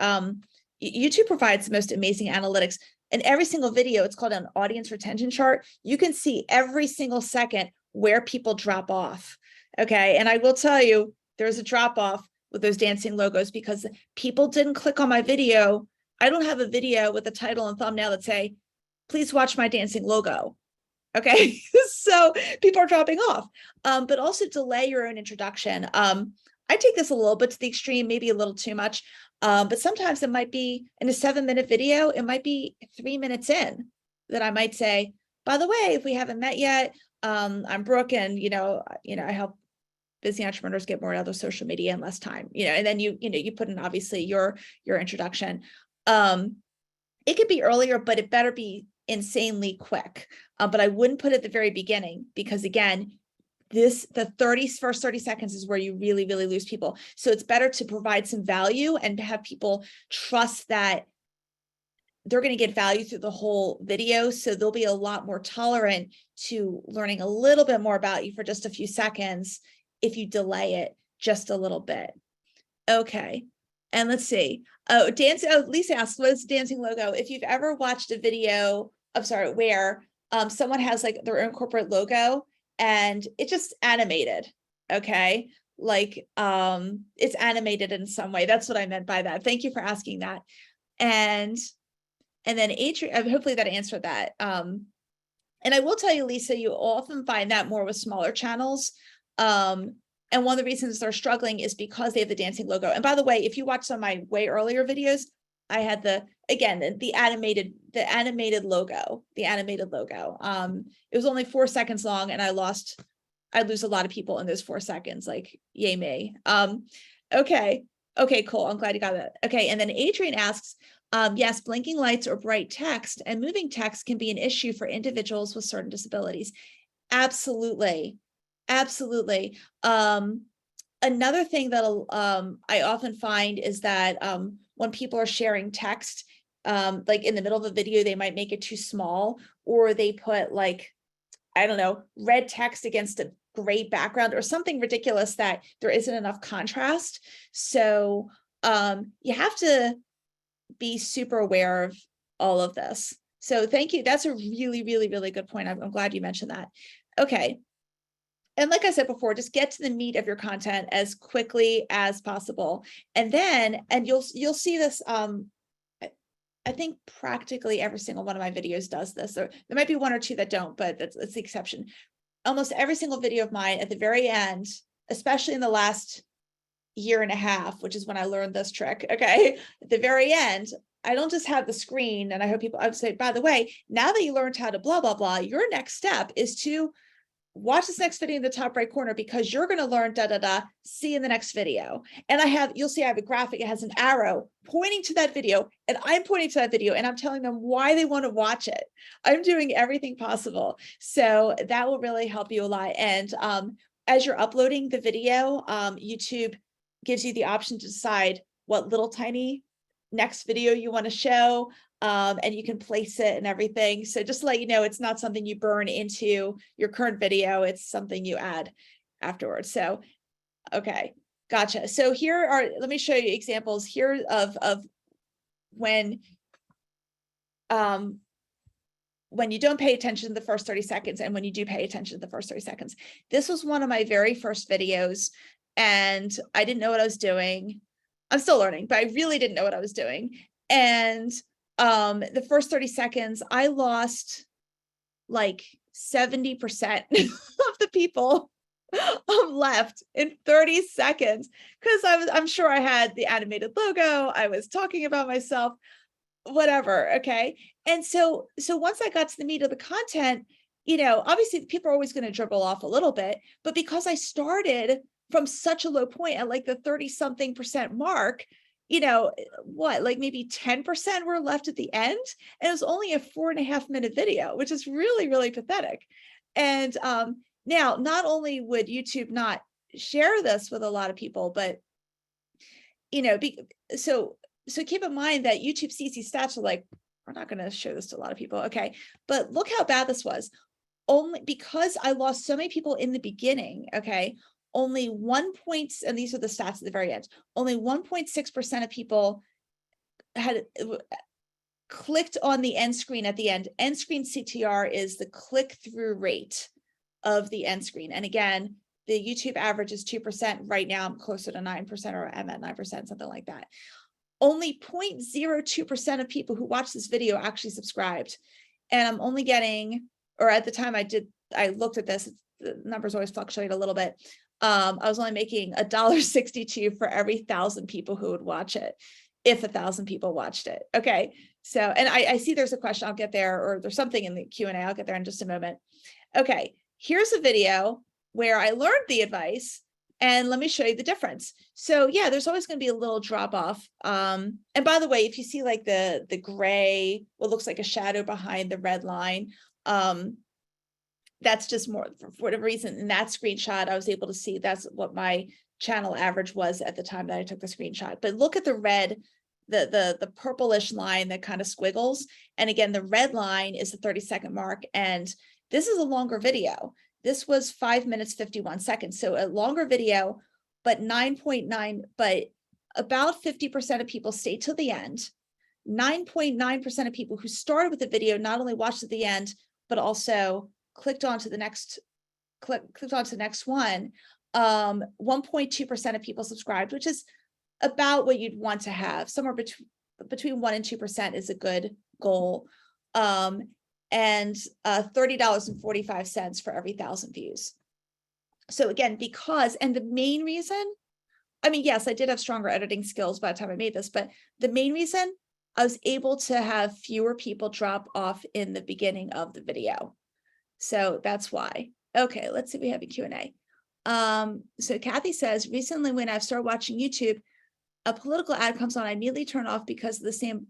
YouTube provides the most amazing analytics. In every single video, it's called an audience retention chart. You can see every single second where people drop off. Okay, and I will tell you, there's a drop off with those dancing logos because people didn't click on my video. I don't have a video with a title and thumbnail that say, please watch my dancing logo. Okay, so people are dropping off, but also delay your own introduction. I take this a little bit to the extreme, maybe a little too much, but sometimes it might be in a 7-minute video, it might be 3 minutes in that I might say, by the way, if we haven't met yet, I'm Brooke, and I help busy entrepreneurs get more out of their social media in less time, and then you put in obviously your introduction. It could be earlier, but it better be insanely quick. But I wouldn't put it at the very beginning, because again, the first 30 seconds is where you really, really lose people. So it's better to provide some value and have people trust that they're going to get value through the whole video. So they'll be a lot more tolerant to learning a little bit more about you for just a few seconds if you delay it just a little bit. Okay. And let's see. Lisa asks, what is dancing logo? If you've ever watched a video, where someone has like their own corporate logo and it's just animated. Okay. Like it's animated in some way. That's what I meant by that. Thank you for asking that. And then Adrian, hopefully that answered that. And I will tell you, Lisa, you often find that more with smaller channels. And one of the reasons they're struggling is because they have the dancing logo. And by the way, if you watch some of my way earlier videos, I had the animated logo. It was only 4 seconds long, and I'd lose a lot of people in those 4 seconds, like yay me. Okay, cool. I'm glad you got that. Okay, and then Adrian asks, yes, blinking lights or bright text and moving text can be an issue for individuals with certain disabilities. Absolutely. Another thing that I often find is that when people are sharing text, like in the middle of a video, they might make it too small, or they put like, I don't know, red text against a gray background or something ridiculous that there isn't enough contrast. So you have to be super aware of all of this. So thank you. That's a really, really, really good point. I'm glad you mentioned that. Okay. And like I said before, just get to the meat of your content as quickly as possible. And you'll see this. I think practically every single one of my videos does this. There might be one or two that don't, but that's the exception. Almost every single video of mine at the very end, especially in the last year and a half, which is when I learned this trick. Okay. At the very end, I don't just have the screen, and I would say, by the way, now that you learned how to blah, blah, blah, your next step is to watch this next video in the top right corner, because you're going to learn see you in the next video. And you'll see I have a graphic. It has an arrow pointing to that video, and I'm pointing to that video, and I'm telling them why they want to watch it. I'm doing everything possible. So that will really help you a lot. And as you're uploading the video, YouTube gives you the option to decide what little tiny next video you want to show. And you can place it and everything. So just to let you know, it's not something you burn into your current video. It's something you add afterwards. So, okay, gotcha. So let me show you examples here of when you don't pay attention to the first 30 seconds and when you do pay attention to the first 30 seconds. This was one of my very first videos, and I didn't know what I was doing. I'm still learning, but I really didn't know what I was doing. And the first 30 seconds, I lost like 70% of the people left in 30 seconds, because I'm sure I had the animated logo. I was talking about myself, whatever. Okay. And so once I got to the meat of the content, obviously people are always going to dribble off a little bit, but because I started from such a low point at like the 30-something% mark, like maybe 10% were left at the end, and it was only a 4.5-minute video, which is really, really pathetic. And now, not only would YouTube not share this with a lot of people, but so keep in mind that YouTube CC stats are like, we're not going to show this to a lot of people. Okay, but look how bad this was. Only because I lost so many people in the beginning. Okay. Only and these are the stats at the very end, only 1.6% of people had clicked on the end screen at the end. End screen CTR is the click-through rate of the end screen. And again, the YouTube average is 2%. Right now, I'm closer to 9%, or I'm at 9%, something like that. Only 0.02% of people who watch this video actually subscribed. And I'm only getting or at the time I looked at this, the numbers always fluctuate a little bit. I was only making $1.62 for every 1,000 people who would watch it, if 1,000 people watched it. Okay. So, and I see there's a question, I'll get there, or there's something in the Q&A, I'll get there in just a moment. Okay. Here's a video where I learned the advice, and let me show you the difference. So yeah, there's always going to be a little drop off. And by the way, if you see like the gray, what looks like a shadow behind the red line, that's just more for whatever reason. In that screenshot, I was able to see that's what my channel average was at the time that I took the screenshot. But look at the red, the purplish line that kind of squiggles. And again, the red line is the 30-second mark. And this is a longer video. This was 5 minutes, 51 seconds. So a longer video, but 9.9, but about 50% of people stayed till the end. 9.9% of people who started with the video not only watched at the end, but also clicked on to the next one. 1.2% of people subscribed, which is about what you'd want to have. Somewhere between 1% and 2% is a good goal. And $30.45 for every 1,000 views. So again, and the main reason, I mean, yes, I did have stronger editing skills by the time I made this, but the main reason, I was able to have fewer people drop off in the beginning of the video. So that's why. Okay, let's see if we have a Q&A. So Kathy says, recently when I've started watching YouTube, a political ad comes on, I immediately turn off because of the same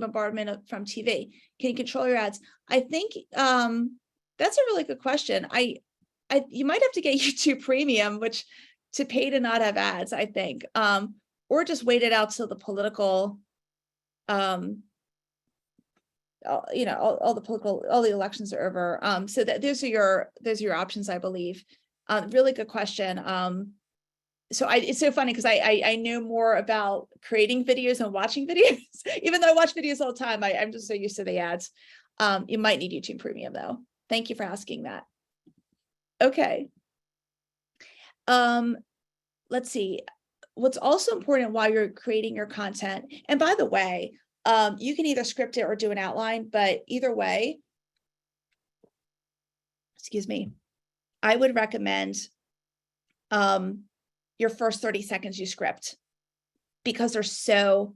bombardment from TV. Can you control your ads? I think that's a really good question. You might have to get YouTube Premium, which to pay to not have ads, I think, or just wait it out till the political, all the elections are over. So that those are your options, I believe. Really good question. So it's so funny because I know more about creating videos and watching videos, even though I watch videos all the time. I'm just so used to the ads. You might need YouTube Premium though. Thank you for asking that. Okay. Let's see. What's also important while you're creating your content, and by the way, you can either script it or do an outline, but either way, excuse me, I would recommend your first 30 seconds you script, because they're so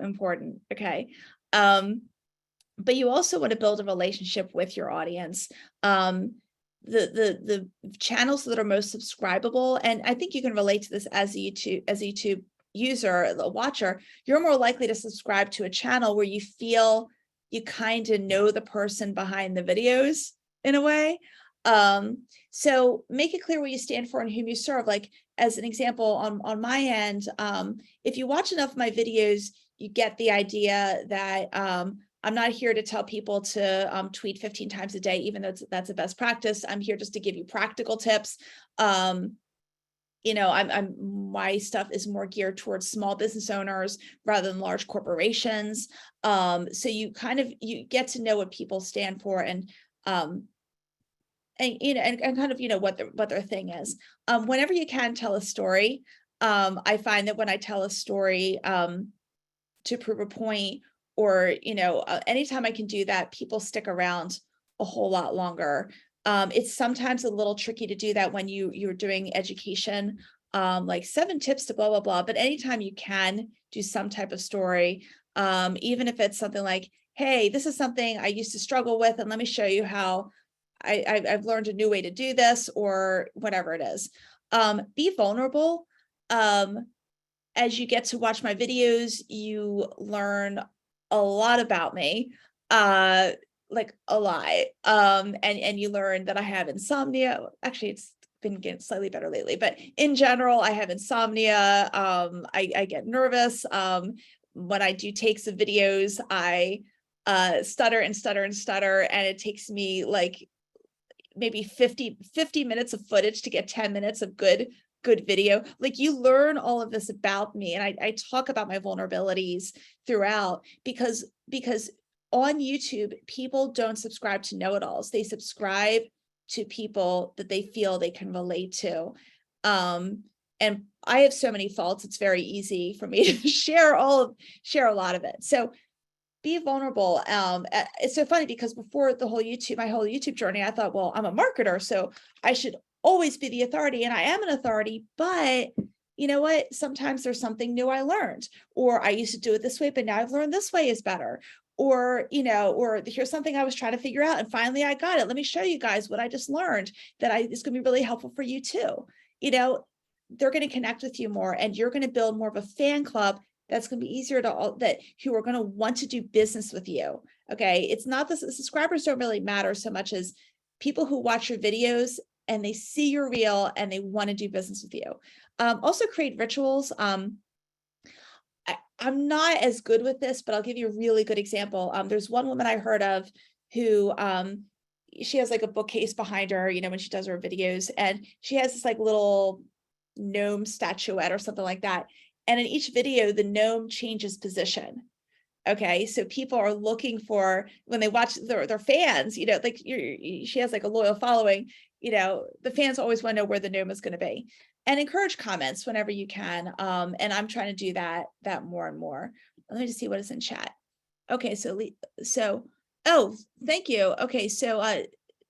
important. Okay. But you also want to build a relationship with your audience. The channels that are most subscribable, and I think you can relate to this as a YouTube user, a watcher, you're more likely to subscribe to a channel where you feel you kind of know the person behind the videos in a way. So make it clear what you stand for and whom you serve. Like as an example, on my end, if you watch enough of my videos, you get the idea that I'm not here to tell people to tweet 15 times a day, even though that's a best practice. I'm here just to give you practical tips. My stuff is more geared towards small business owners rather than large corporations. So you get to know what people stand for and kind of, what their thing is. Whenever you can tell a story, I find that when I tell a story to prove a point, or, anytime I can do that, people stick around a whole lot longer. It's sometimes a little tricky to do that when you're doing education, like 7 tips to blah, blah, blah. But anytime you can do some type of story, even if it's something like, hey, this is something I used to struggle with, and let me show you how I've learned a new way to do this, or whatever it is. Be vulnerable. As you get to watch my videos, you learn a lot about me, like a lot. And you learn that I have insomnia. Actually, it's been getting slightly better lately, but in general, I have insomnia. I get nervous. When I do takes of videos, I stutter and stutter and stutter, and it takes me like maybe 50 minutes of footage to get 10 minutes of good video. Like you learn all of this about me, and I talk about my vulnerabilities throughout, because on YouTube, people don't subscribe to know-it-alls. They subscribe to people that they feel they can relate to. And I have so many faults, it's very easy for me to share a lot of it. So be vulnerable. It's so funny because before my whole YouTube journey, I thought, well, I'm a marketer, so I should always be the authority, and I am an authority, but you know what? Sometimes there's something new I learned, or I used to do it this way, but now I've learned this way is better. Or, or here's something I was trying to figure out and finally I got it. Let me show you guys what I just learned it's going to be really helpful for you too. They're going to connect with you more, and you're going to build more of a fan club that's going to be easier who are going to want to do business with you. Okay. It's not the subscribers don't really matter so much as people who watch your videos and they see you're real and they want to do business with you. Also create rituals. I'm not as good with this, but I'll give you a really good example. There's one woman I heard of who she has like a bookcase behind her, when she does her videos, and she has this like little gnome statuette or something like that. And in each video, the gnome changes position. Okay, so people are looking for, when they watch their fans, like she has like a loyal following, the fans always want to know where the gnome is going to be, and encourage comments whenever you can. And I'm trying to do that more and more. Let me just see what is in chat. Okay, oh, thank you. Okay, so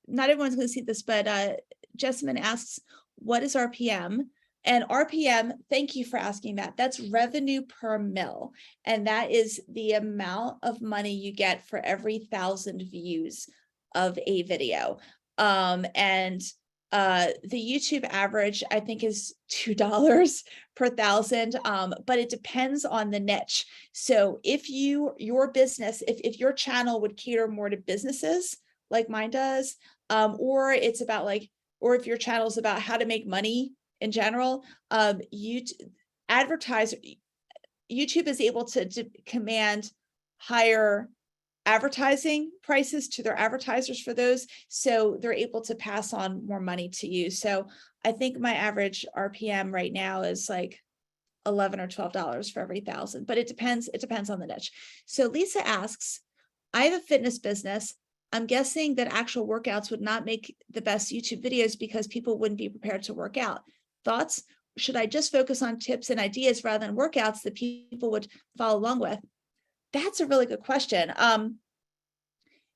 not everyone's going to see this, but Jessamine asks, what is RPM? And RPM, thank you for asking that. That's revenue per mil. And that is the amount of money you get for every 1,000 views of a video. And the YouTube average, I think, is $2 per 1,000, but it depends on the niche. So if your business, if your channel would cater more to businesses like mine does, or it's about or if your channel is about how to make money in general, YouTube is able to command higher advertising prices to their advertisers for those, so they're able to pass on more money to you. So I think my average RPM right now is like $11 or $12 for every 1,000, but it depends on the niche. So Lisa asks, I have a fitness business. I'm guessing that actual workouts would not make the best YouTube videos because people wouldn't be prepared to work out. Thoughts? Should I just focus on tips and ideas rather than workouts that people would follow along with? That's a really good question.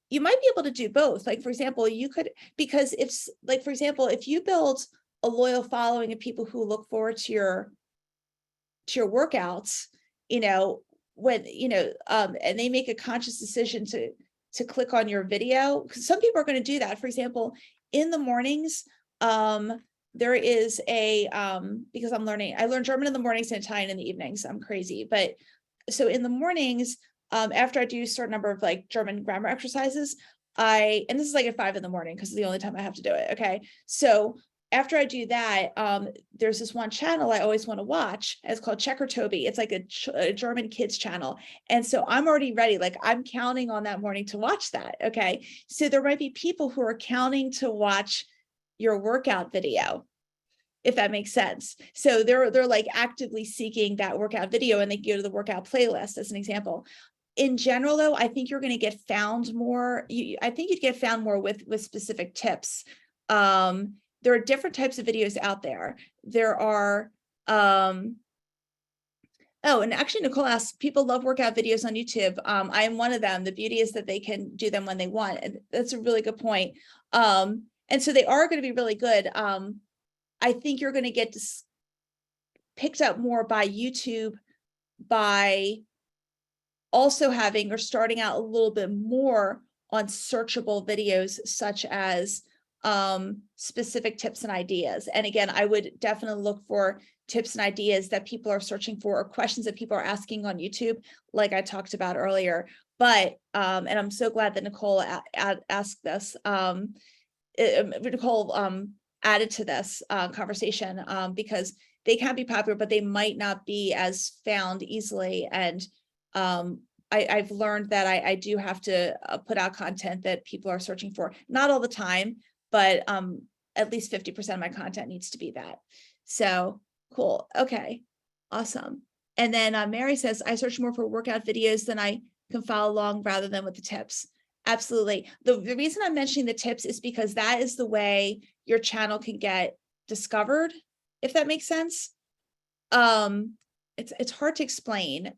You might be able to do both. Like, for example, you could, because for example, if you build a loyal following of people who look forward to your workouts, when, and they make a conscious decision to click on your video, because some people are going to do that. For example, in the mornings, there is because I learn German in the mornings and Italian in the evenings. I'm crazy. But so in the mornings, after I do a certain number of like German grammar exercises, and this is like at 5 a.m. because it's the only time I have to do it. Okay. So after I do that, there's this one channel I always want to watch. It's called Checker Toby. It's like a German kids channel. And so I'm already ready. Like, I'm counting on that morning to watch that. Okay. So there might be people who are counting to watch your workout video, if that makes sense. So they're like actively seeking that workout video, and they go to the workout playlist as an example. In general, though, I think you're going to get found more. I think you'd get found more with specific tips. There are different types of videos out there. There are, oh, and actually Nicole asks, people love workout videos on YouTube. I am one of them. The beauty is that they can do them when they want. And that's a really good point. And so they are going to be really good. I think you're going to get picked up more by YouTube by also having or starting out a little bit more on searchable videos, such as specific tips and ideas. And again, I would definitely look for tips and ideas that people are searching for, or questions that people are asking on YouTube, like I talked about earlier. But and I'm so glad that Nicole asked this. Nicole added to this conversation, because they can be popular, but they might not be as found easily. And I've learned that I do have to put out content that people are searching for. Not all the time, but at least 50% of my content needs to be that. So cool. Okay, awesome. And then Mary says, I search more for workout videos than I can follow along rather than with the tips. Absolutely. The reason I'm mentioning the tips is because that is the way your channel can get discovered, if that makes sense. It's hard to explain.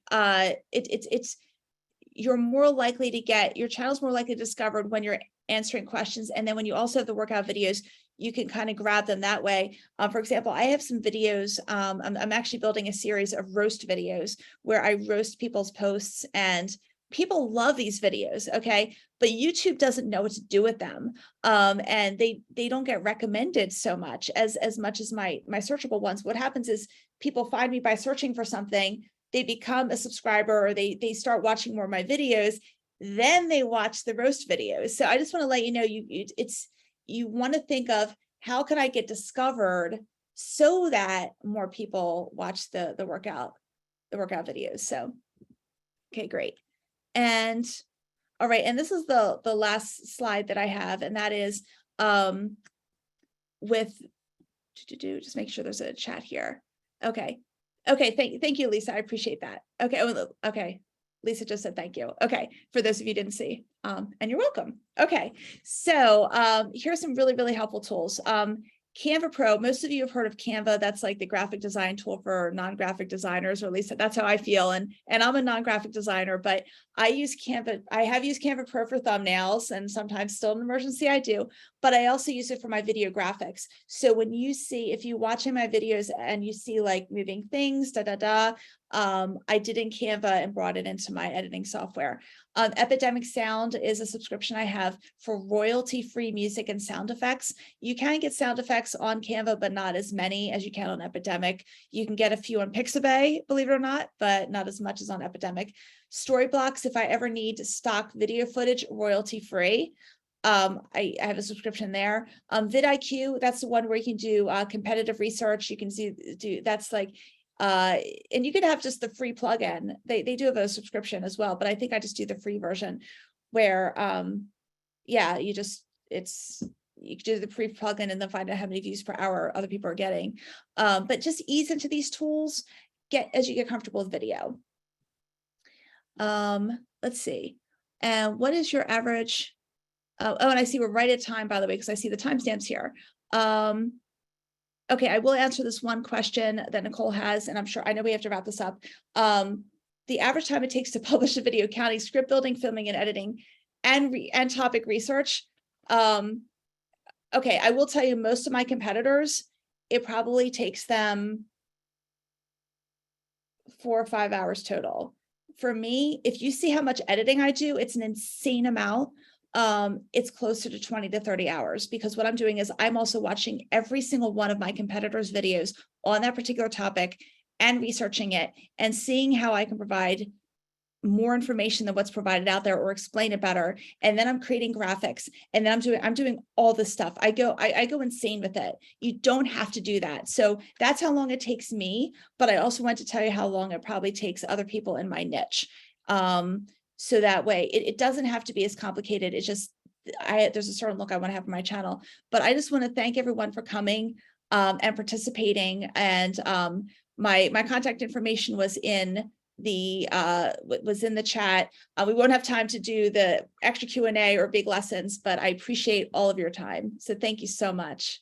you're more likely to get, your channel's more likely discovered when you're answering questions. And then when you also have the workout videos, you can kind of grab them that way. For example, I have some videos. I'm actually building a series of roast videos where I roast people's posts, and people love these videos. Okay. But YouTube doesn't know what to do with them. And they don't get recommended so much as my searchable ones. What happens is people find me by searching for something, they become a subscriber, or they start watching more of my videos, then they watch the roast videos. So I just want to let you know, you want to think of, how can I get discovered so that more people watch the workout videos. So, okay, great. And all right, and this is the last slide that I have, and that is with just make sure there's a chat here. Okay. Thank you, Lisa. I appreciate that. Okay. Lisa just said thank you. Okay, for those of you who didn't see, and you're welcome. Okay, so here's some really, really helpful tools. Canva Pro, most of you have heard of Canva. That's like the graphic design tool for non-graphic designers, or at least that's how I feel. And I'm a non-graphic designer, but I use Canva. I have used Canva Pro for thumbnails, and sometimes still in emergency I do, but I also use it for my video graphics. So when you see, if you watching my videos and you see like moving things, I did in Canva and brought it into my editing software. Epidemic Sound is a subscription I have for royalty-free music and sound effects. You can get sound effects on Canva, but not as many as you can on Epidemic. You can get a few on Pixabay, believe it or not, but not as much as on Epidemic. Storyblocks, if I ever need stock video footage, royalty-free. I have a subscription there. vidIQ, that's the one where you can do competitive research. You can do that's like, and you can have just the free plugin. They do have a subscription as well, but I think I just do the free version where, yeah, you can do the free plugin and then find out how many views per hour other people are getting. But just ease into these tools as you get comfortable with video. Let's see. And what is your average? Oh, and I see we're right at time, by the way, because I see the timestamps here. Okay, I will answer this one question that Nicole has, and I know we have to wrap this up. The average time it takes to publish a video, counting script building, filming, and editing, and topic research. Okay, I will tell you, most of my competitors, it probably takes them 4 or 5 hours total. For me, if you see how much editing I do, it's an insane amount. It's closer to 20 to 30 hours, because what I'm doing is I'm also watching every single one of my competitors' videos on that particular topic and researching it and seeing how I can provide more information than what's provided out there, or explain it better. And then I'm creating graphics, and then I'm doing all this stuff. I go insane with it. You don't have to do that. So that's how long it takes me. But I also want to tell you how long it probably takes other people in my niche. So that way it doesn't have to be as complicated. It's just, there's a certain look I want to have for my channel. But I just want to thank everyone for coming and participating. And my contact information was in the chat. We won't have time to do the extra Q&A or big lessons, but I appreciate all of your time. So thank you so much.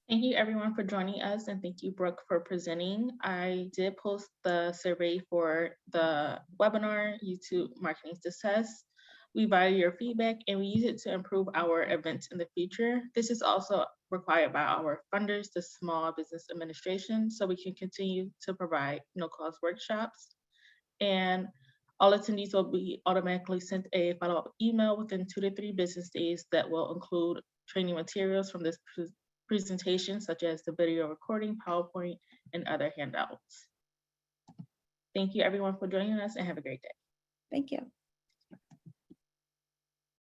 Thank you everyone for joining us, and thank you, Brooke, for presenting. I did post the survey for the webinar, YouTube Marketing Success. We value your feedback and we use it to improve our events in the future. This is also required by our funders, the Small Business Administration, so we can continue to provide no-cost workshops. And all attendees will be automatically sent a follow-up email within 2 to 3 business days that will include training materials from this presentation, such as the video recording, PowerPoint, and other handouts. Thank you everyone for joining us, and have a great day. Thank you.